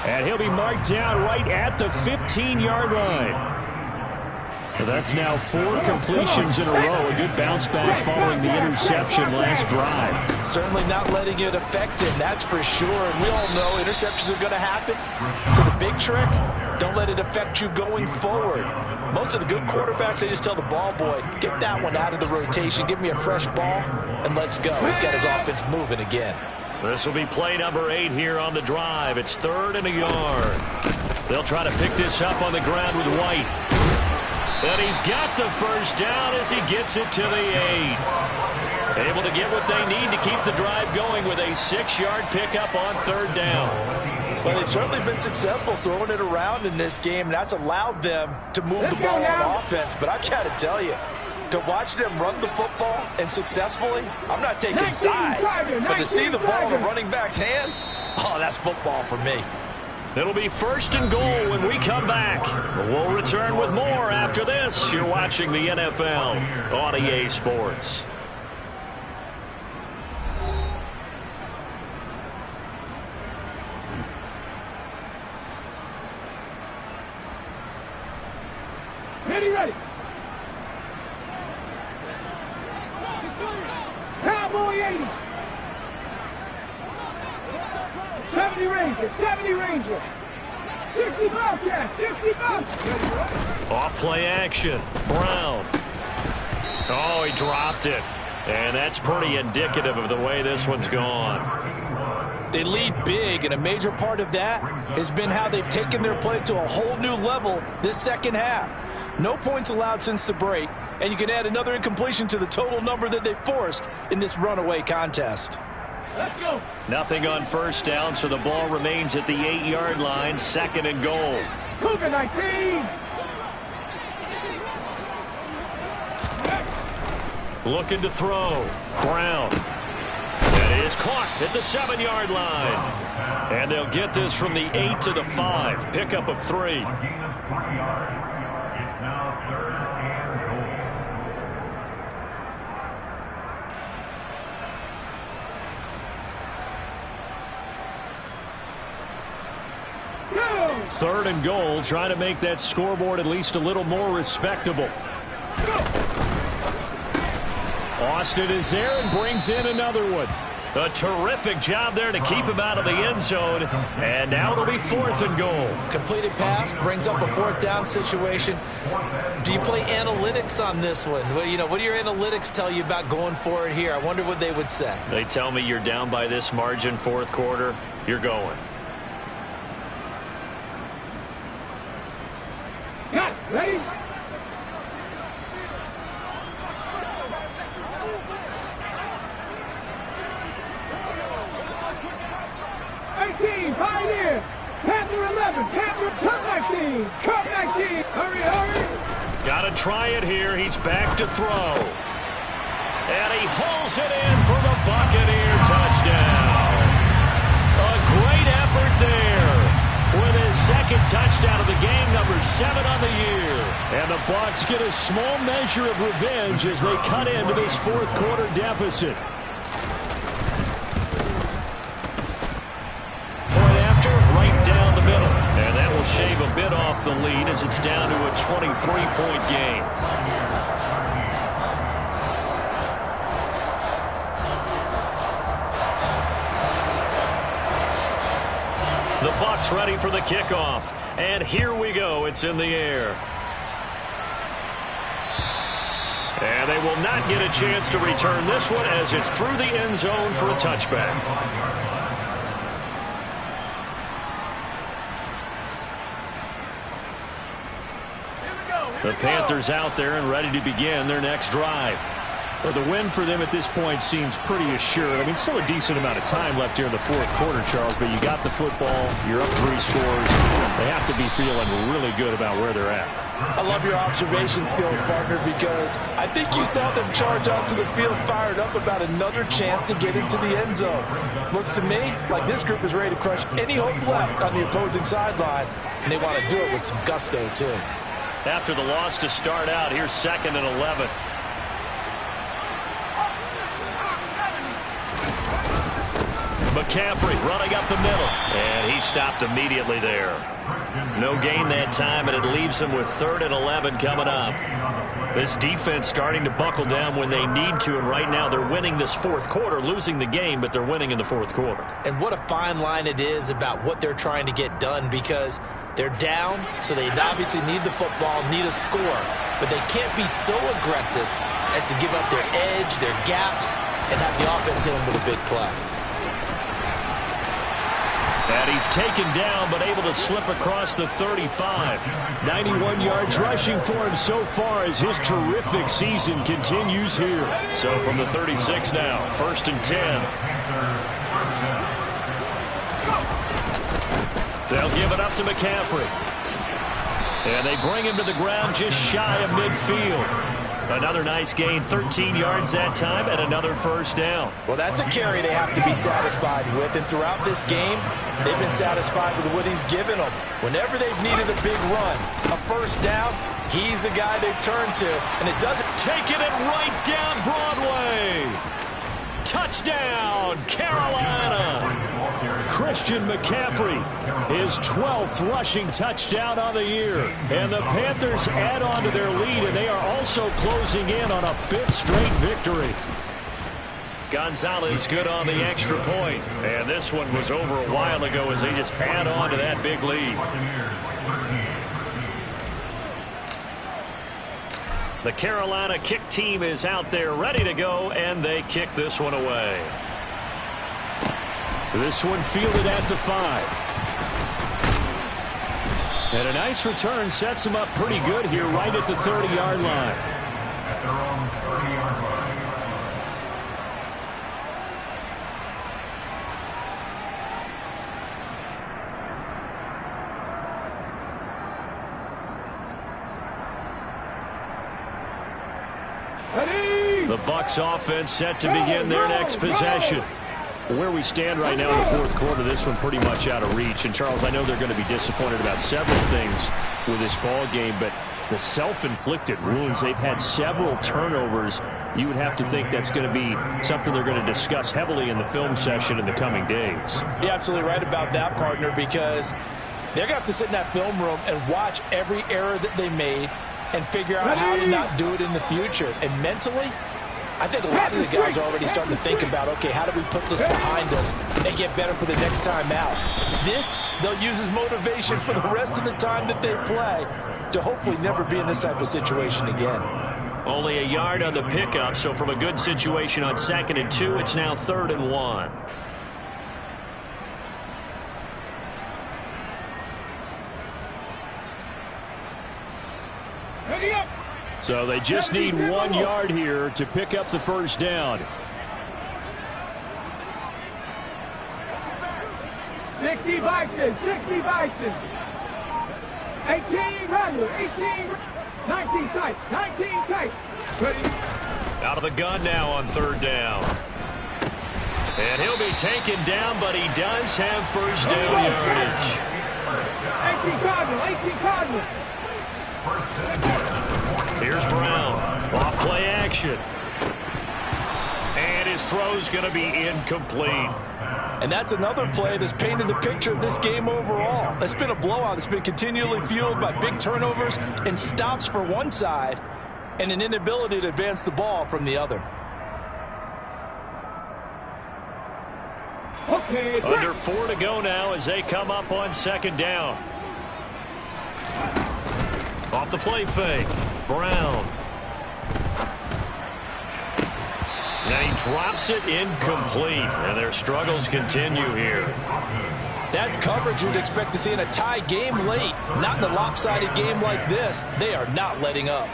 And he'll be marked down right at the 15-yard line. That's now 4 completions in a row. A good bounce back following the interception last drive. Certainly not letting it affect him, that's for sure. And we all know interceptions are going to happen. So the big trick, don't let it affect you going forward. Most of the good quarterbacks, they just tell the ball boy, get that one out of the rotation, give me a fresh ball, and let's go. He's got his offense moving again. This will be play number 8 here on the drive. It's 3rd and a yard. They'll try to pick this up on the ground with White. And he's got the first down as he gets it to the 8. Able to get what they need to keep the drive going with a 6-yard pickup on 3rd down. Well, they've certainly been successful throwing it around in this game, and that's allowed them to move the ball on offense. But I've got to tell you, to watch them run the football and successfully, I'm not taking sides, but to see the ball in the running back's hands, oh, that's football for me. It'll be 1st and goal when we come back. We'll return with more after this. You're watching the NFL on EA Sports. Ready. Cowboy 80. 70 Ranger. 60 Bobcat, 60 Bobcat. Off play action. Brown. Oh, he dropped it. And that's pretty indicative of the way this one's gone. They lead big, and a major part of that has been how they've taken their play to a whole new level this second half. No points allowed since the break, and you can add another incompletion to the total number that they forced in this runaway contest. Let's go. Nothing on 1st down, so the ball remains at the 8-yard line, 2nd and goal. Cougar 19. Looking to throw. Brown. That is caught at the 7-yard line. And they'll get this from the 8 to the 5. Pickup of 3. A gain of 3 yards. It's now 3rd and goal. Go. 3rd and goal, trying to make that scoreboard at least a little more respectable. Austin is there and brings in another one. A terrific job there to keep him out of the end zone. And now it'll be 4th and goal. Completed pass brings up a 4th down situation. Do you play analytics on this one? Well, what do your analytics tell you about going for it here? I wonder what they would say. They tell me you're down by this margin 4th quarter. You're going. Cut. Ready. Pioneer, Panther 11, Panther, cut 19, cut 19, hurry. Got to try it here. He's back to throw. And he hauls it in for the Buccaneer touchdown. A great effort there with his 2nd touchdown of the game, number 7 on the year. And the Bucs get a small measure of revenge as they cut into this 4th quarter deficit. And that will shave a bit off the lead as it's down to a 23-point game. The Bucs ready for the kickoff. And here we go. It's in the air. And they will not get a chance to return this one as it's through the end zone for a touchback. The Panthers out there and ready to begin their next drive. Well, the win for them at this point seems pretty assured. I mean, still a decent amount of time left here in the 4th quarter, Charles, but you got the football, you're up 3 scores. They have to be feeling really good about where they're at. I love your observation skills, partner, because I think you saw them charge onto the field fired up about another chance to get into the end zone. Looks to me like this group is ready to crush any hope left on the opposing sideline, and they want to do it with some gusto, too. After the loss to start out, here's 2nd and 11. McCaffrey running up the middle. And he stopped immediately there. No gain that time, and it leaves him with 3rd and 11 coming up. This defense starting to buckle down when they need to, and right now they're winning this 4th quarter, losing the game, but they're winning in the 4th quarter. And what a fine line it is about what they're trying to get done, because they're down, so they obviously need the football, need a score, but they can't be so aggressive as to give up their edge, their gaps, and have the offense hit them with a big play. And he's taken down, but able to slip across the 35. 91 yards rushing for him so far as his terrific season continues here. So from the 36 now, 1st and 10. They'll give it up to McCaffrey. And they bring him to the ground just shy of midfield. Another nice gain, 13 yards that time, and another first down. Well, that's a carry they have to be satisfied with, and throughout this game, they've been satisfied with what he's given them. Whenever they've needed a big run, a first down, he's the guy they've turned to, and it doesn't... Taking it right down Broadway. Touchdown, Carolina. Christian McCaffrey, his 12th rushing touchdown on the year. And the Panthers add on to their lead, and they are also closing in on a 5th straight victory. Gonzalez good on the extra point. And this one was over a while ago as they just add on to that big lead. The Carolina kick team is out there ready to go, and they kick this one away. This one fielded at the 5. And a nice return sets him up pretty good here right at the 30-yard line. At their own 30-yard line. The Bucs offense set to begin their next possession. Where we stand right now in the 4th quarter, this one pretty much out of reach. And, Charles, I know they're going to be disappointed about several things with this ball game, but the self-inflicted wounds, they've had several turnovers. You would have to think that's going to be something they're going to discuss heavily in the film session in the coming days. You're absolutely right about that, partner, because they're going to have to sit in that film room and watch every error that they made and figure out how to not do it in the future. And mentally, I think a lot of the guys are already starting to think about, okay, how do we put this behind us and get better for the next time out? This, they'll use as motivation for the rest of the time that they play to hopefully never be in this type of situation again. Only a yard on the pickup, so from a good situation on 2nd and 2, it's now 3rd and 1. Ready up. So they just need 1 yard here to pick up the first down. 60 Bison, 60 Bison. 18 Rattler, 18, 19 tight, 19 tight. Ready. Out of the gun now on 3rd down. And he'll be taken down, but he does have first down yardage. 18 Cardinal, 18 Cardinal. Here's Brown. Off play action. And his throw's going to be incomplete. And that's another play that's painted the picture of this game overall. It's been a blowout. It's been continually fueled by big turnovers and stops for one side and an inability to advance the ball from the other. Okay. Under 4 to go now as they come up on 2nd down. Off the play fake. Brown. And he drops it incomplete. And their struggles continue here. That's coverage you'd expect to see in a tie game late. Not in a lopsided game like this. They are not letting up.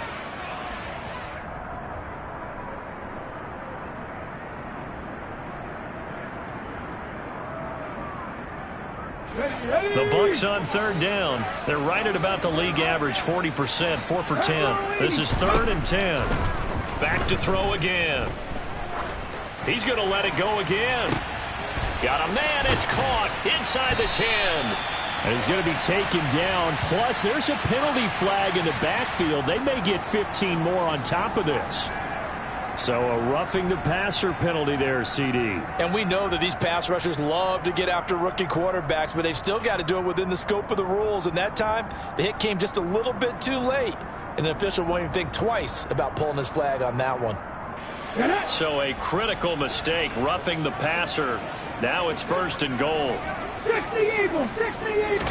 The Bucs on 3rd down. They're right at about the league average, 40%, 4 for 10. This is 3rd and 10. Back to throw again. He's going to let it go again. Got a man. It's caught inside the 10. And he's going to be taken down. Plus, there's a penalty flag in the backfield. They may get 15 more on top of this. So a roughing the passer penalty there, CD. And we know that these pass rushers love to get after rookie quarterbacks, but they've still got to do it within the scope of the rules. And that time, the hit came just a little bit too late. And an official won't even think twice about pulling his flag on that one. So a critical mistake, roughing the passer. Now it's 1st and goal. 60 Eagles, 60 Eagles.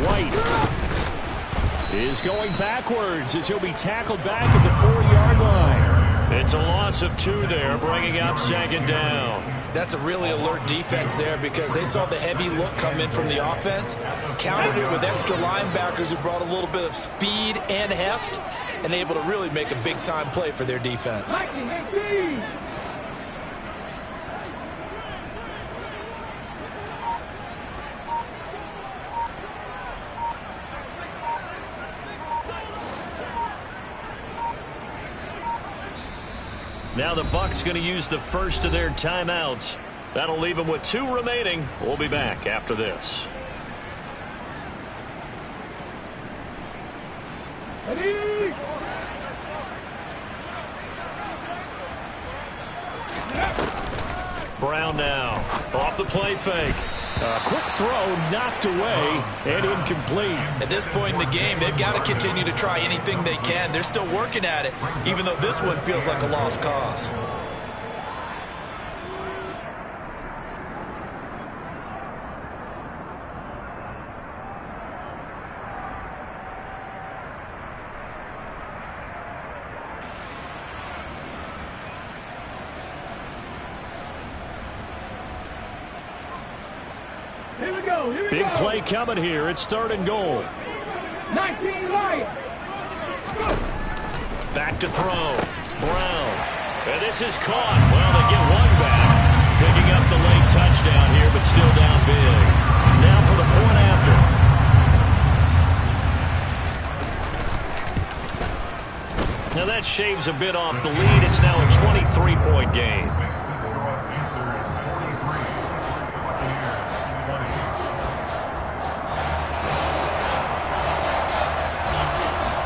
White is going backwards as he'll be tackled back at the 4-yard line. It's a loss of 2 there, bringing up 2nd down. That's a really alert defense there because they saw the heavy look come in from the offense, countered it with extra linebackers who brought a little bit of speed and heft, and able to really make a big-time play for their defense. Now the Bucs going to use the first of their timeouts. That'll leave them with 2 remaining. We'll be back after this. Ready? Brown now off the play fake. A quick throw knocked away and incomplete. At this point in the game, they've got to continue to try anything they can. They're still working at it, even though this one feels like a lost cause. Here we go. Here we Big go. play coming here. It's 3rd and goal. 19 Lions. Back to throw. Brown. And this is caught. Well, they get one back. Picking up the late touchdown here, but still down big. Now for the point after. Now that shaves a bit off the lead. It's now a 23-point game.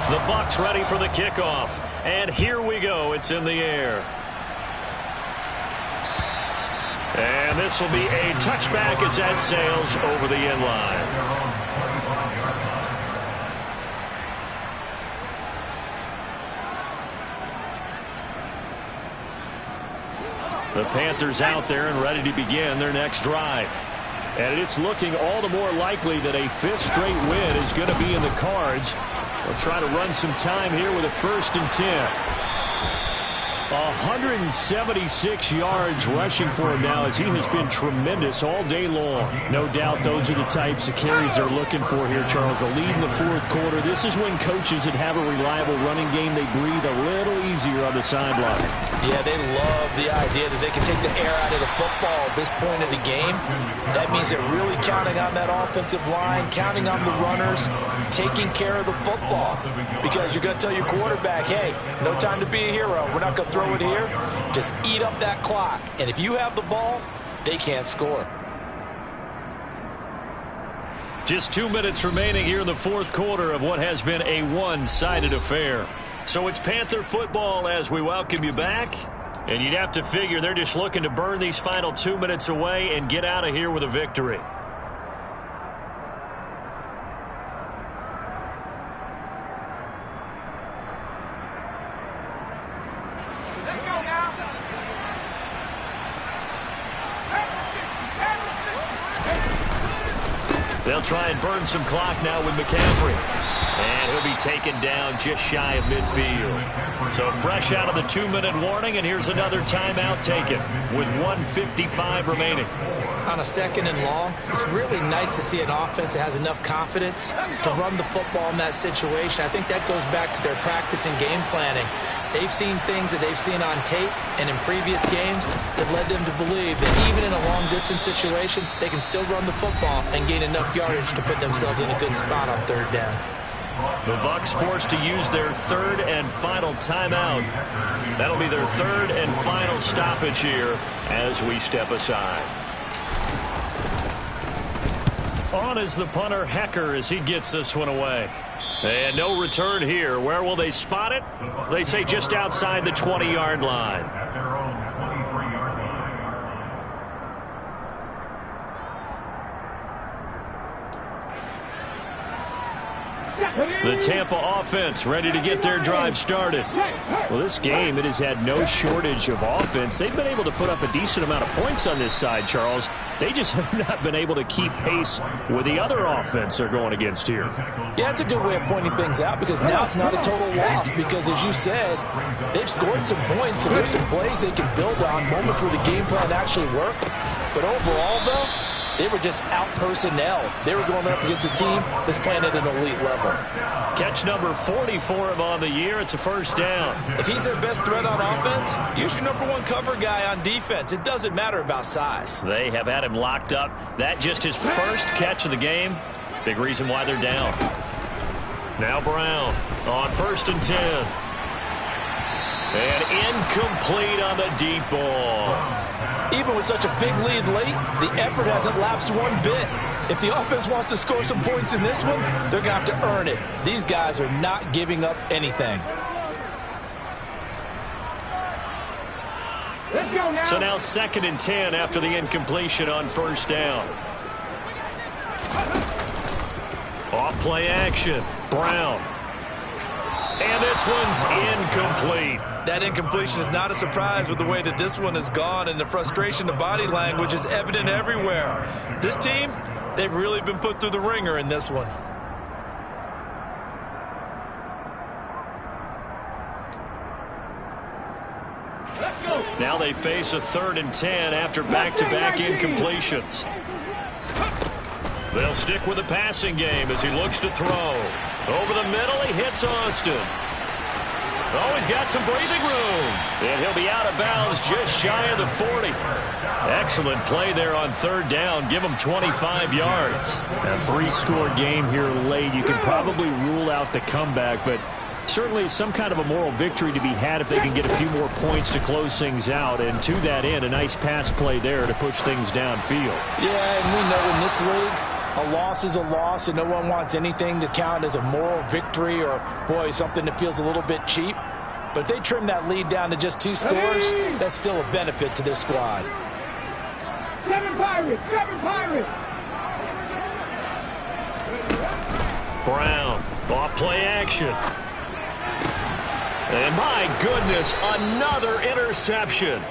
The Bucs ready for the kickoff. And here we go. It's in the air. And this will be a touchback as that sails over the end line. The Panthers out there and ready to begin their next drive. And it's looking all the more likely that a 5th straight win is going to be in the cards. They'll try to run some time here with a 1st and 10. 176 yards rushing for him now as he has been tremendous all day long. No doubt those are the types of carries they're looking for here, Charles. The lead in the 4th quarter. This is when coaches that have a reliable running game, they breathe a little easier on the sideline. Yeah, they love the idea that they can take the air out of the football at this point of the game. That means they're really counting on that offensive line, counting on the runners, taking care of the football. Because you're going to tell your quarterback, hey, no time to be a hero. We're not going to throw it here. Just eat up that clock. And if you have the ball, they can't score. Just 2 minutes remaining here in the 4th quarter of what has been a one-sided affair. So it's Panther football as we welcome you back. And you'd have to figure they're just looking to burn these final 2 minutes away and get out of here with a victory. Let's go now. They'll try and burn some clock now with McCaffrey. And he'll be taken down just shy of midfield. So fresh out of the 2-minute warning, and here's another timeout taken with 1:55 remaining. On a 2nd and long, it's really nice to see an offense that has enough confidence to run the football in that situation. I think that goes back to their practice and game planning. They've seen things that they've seen on tape and in previous games that led them to believe that even in a long-distance situation, they can still run the football and gain enough yardage to put themselves in a good spot on 3rd down. The Bucs forced to use their 3rd and final timeout. That'll be their 3rd and final stoppage here as we step aside. On is the punter, Hecker, as he gets this one away. And no return here. Where will they spot it? They say just outside the 20-yard line. At their own 23-yard line. The Tampa offense ready to get their drive started. Well, this game, it has had no shortage of offense. They've been able to put up a decent amount of points on this side, Charles. they just have not been able to keep pace with the other offense they're going against here. Yeah, that's a good way of pointing things out because now it's not a total loss because, as you said, they've scored some points and there's some plays they can build on, moments where the game plan actually worked. But overall, though, they were just out-personnel. They were going up against a team that's playing at an elite level. Catch number 40 for him on the year. It's a first down. If he's their best threat on offense, use your number one cover guy on defense. It doesn't matter about size. They have had him locked up. That just his first catch of the game. Big reason why they're down. Now Brown on 1st and 10. And incomplete on the deep ball. Even with such a big lead late, the effort hasn't lapsed one bit. If the offense wants to score some points in this one, they're going to have to earn it. These guys are not giving up anything. Let's go now. So now 2nd and 10 after the incompletion on 1st down. Off play action. Brown. And this one's incomplete. That incompletion is not a surprise with the way that this one has gone, and the frustration, the body language is evident everywhere. This team, they've really been put through the ringer in this one. Now they face a 3rd and 10 after back-to-back incompletions. They'll stick with the passing game as he looks to throw. Over the middle, he hits Austin. Oh, he's got some breathing room. And he'll be out of bounds just shy of the 40. Excellent play there on 3rd down. Give him 25 yards. A 3-score game here late. You can probably rule out the comeback, but certainly some kind of a moral victory to be had if they can get a few more points to close things out. And to that end, a nice pass play there to push things downfield. Yeah, and we know in this league, a loss is a loss, and no one wants anything to count as a moral victory or, boy, something that feels a little bit cheap. But if they trim that lead down to just 2 scores, that's still a benefit to this squad. 7 Pirates, 7 Pirates. Brown, off play action. And my goodness, another interception.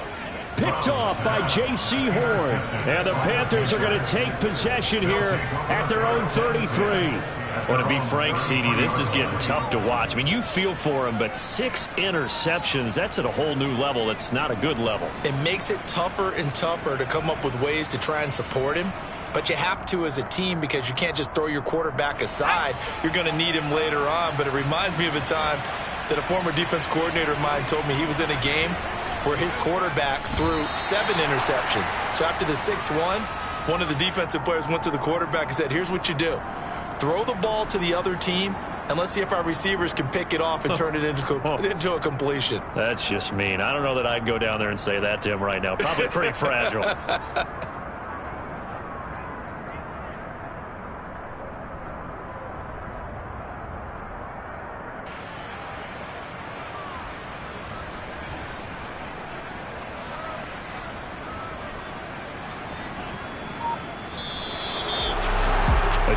Picked off by J.C. Horn. And the Panthers are going to take possession here at their own 33. Well, to be frank, CD, this is getting tough to watch. I mean, you feel for him, but 6 interceptions, that's at a whole new level. It's not a good level. It makes it tougher and tougher to come up with ways to try and support him. But you have to as a team because you can't just throw your quarterback aside. You're going to need him later on. But it reminds me of a time that a former defense coordinator of mine told me he was in a game where his quarterback threw 7 interceptions. So after the 6-1, one of the defensive players went to the quarterback and said, here's what you do. Throw the ball to the other team, and let's see if our receivers can pick it off and turn it into a completion. That's just mean. I don't know that I'd go down there and say that to him right now. Probably pretty fragile.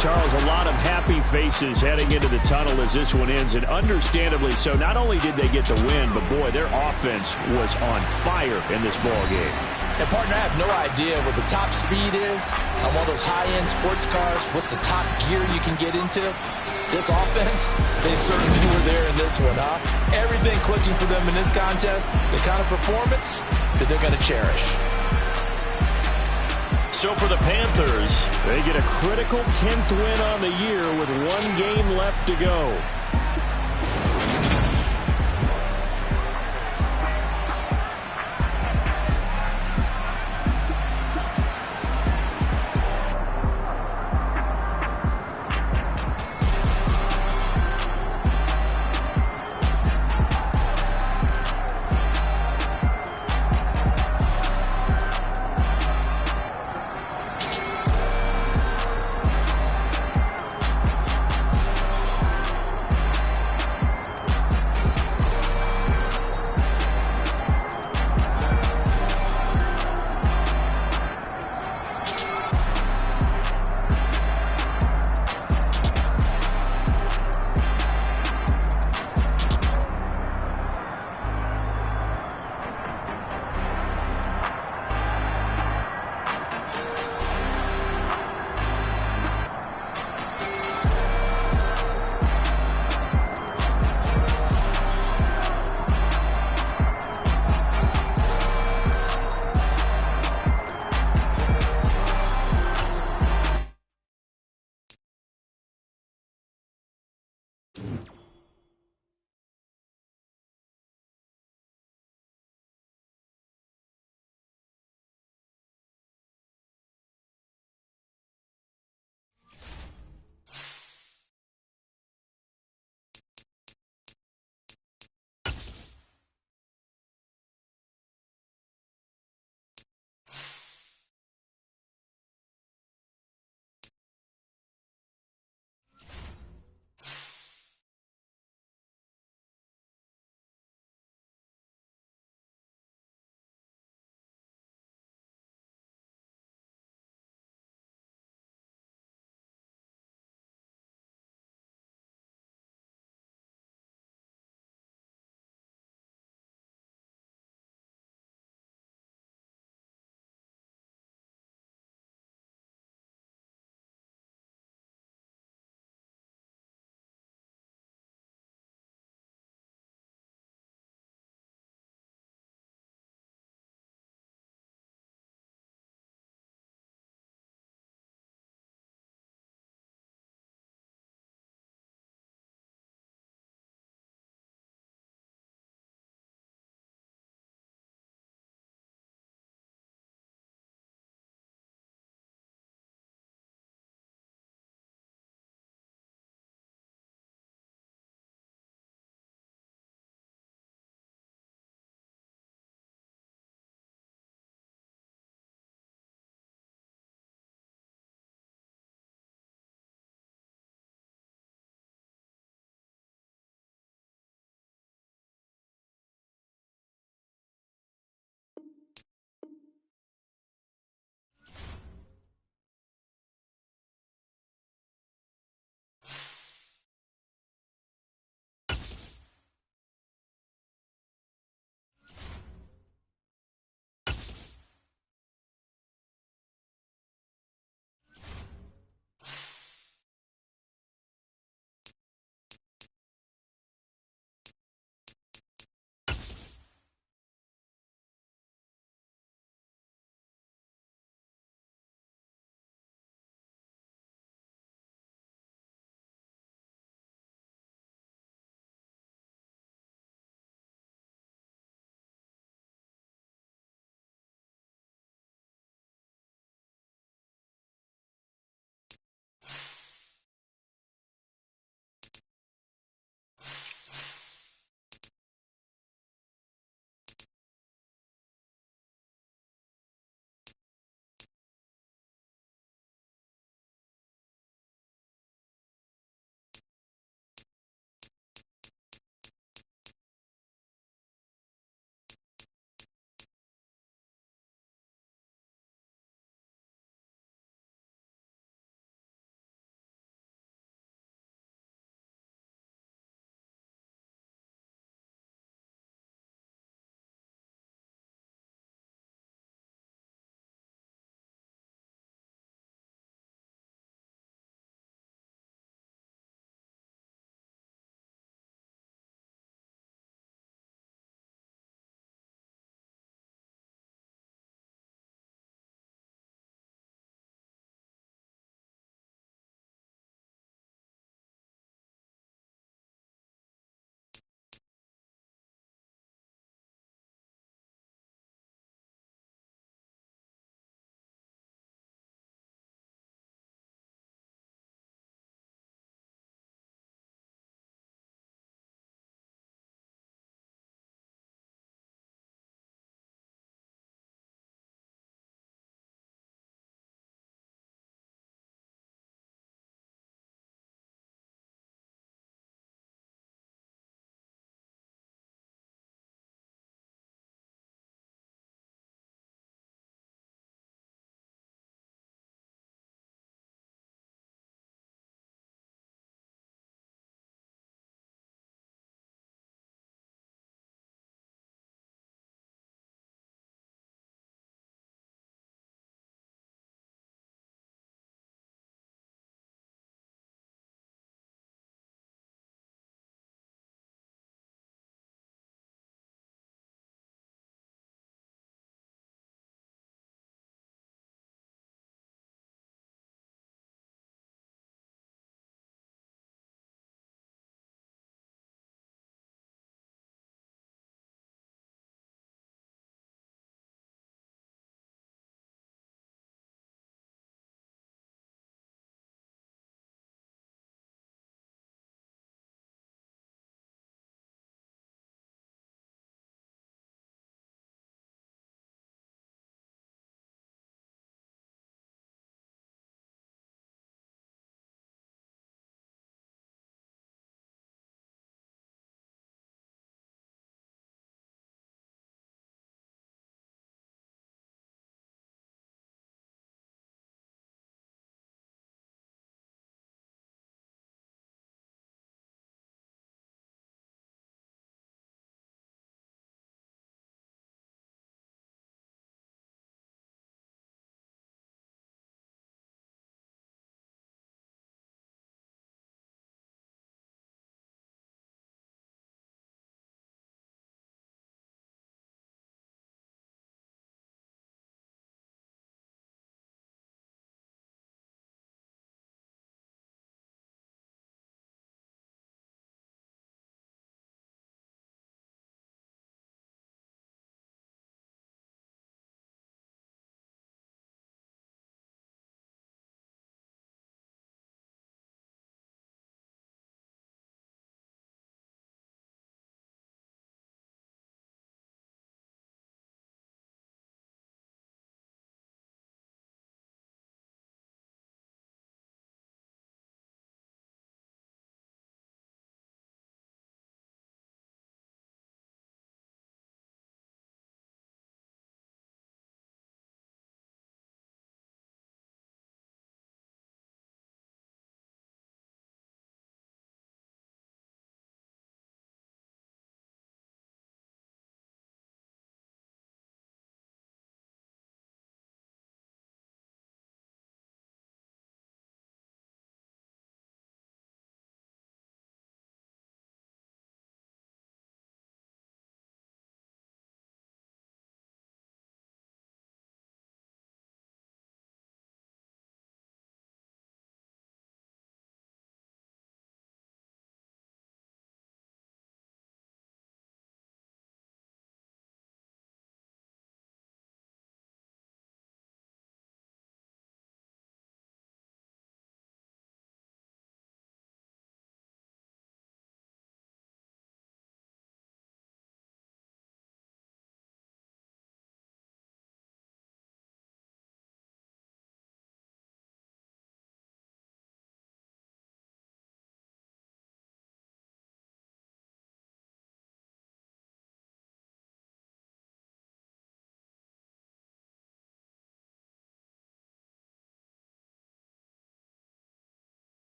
Charles, a lot of happy faces heading into the tunnel as this one ends, and understandably so. Not only did they get the win, but, boy, their offense was on fire in this ball game. And, partner, I have no idea what the top speed is on one of those high-end sports cars. What's the top gear you can get into? This offense, they certainly were there in this one, huh? Everything clicking for them in this contest, the kind of performance that they're going to cherish. So for the Panthers, they get a critical 10th win on the year with 1 game left to go.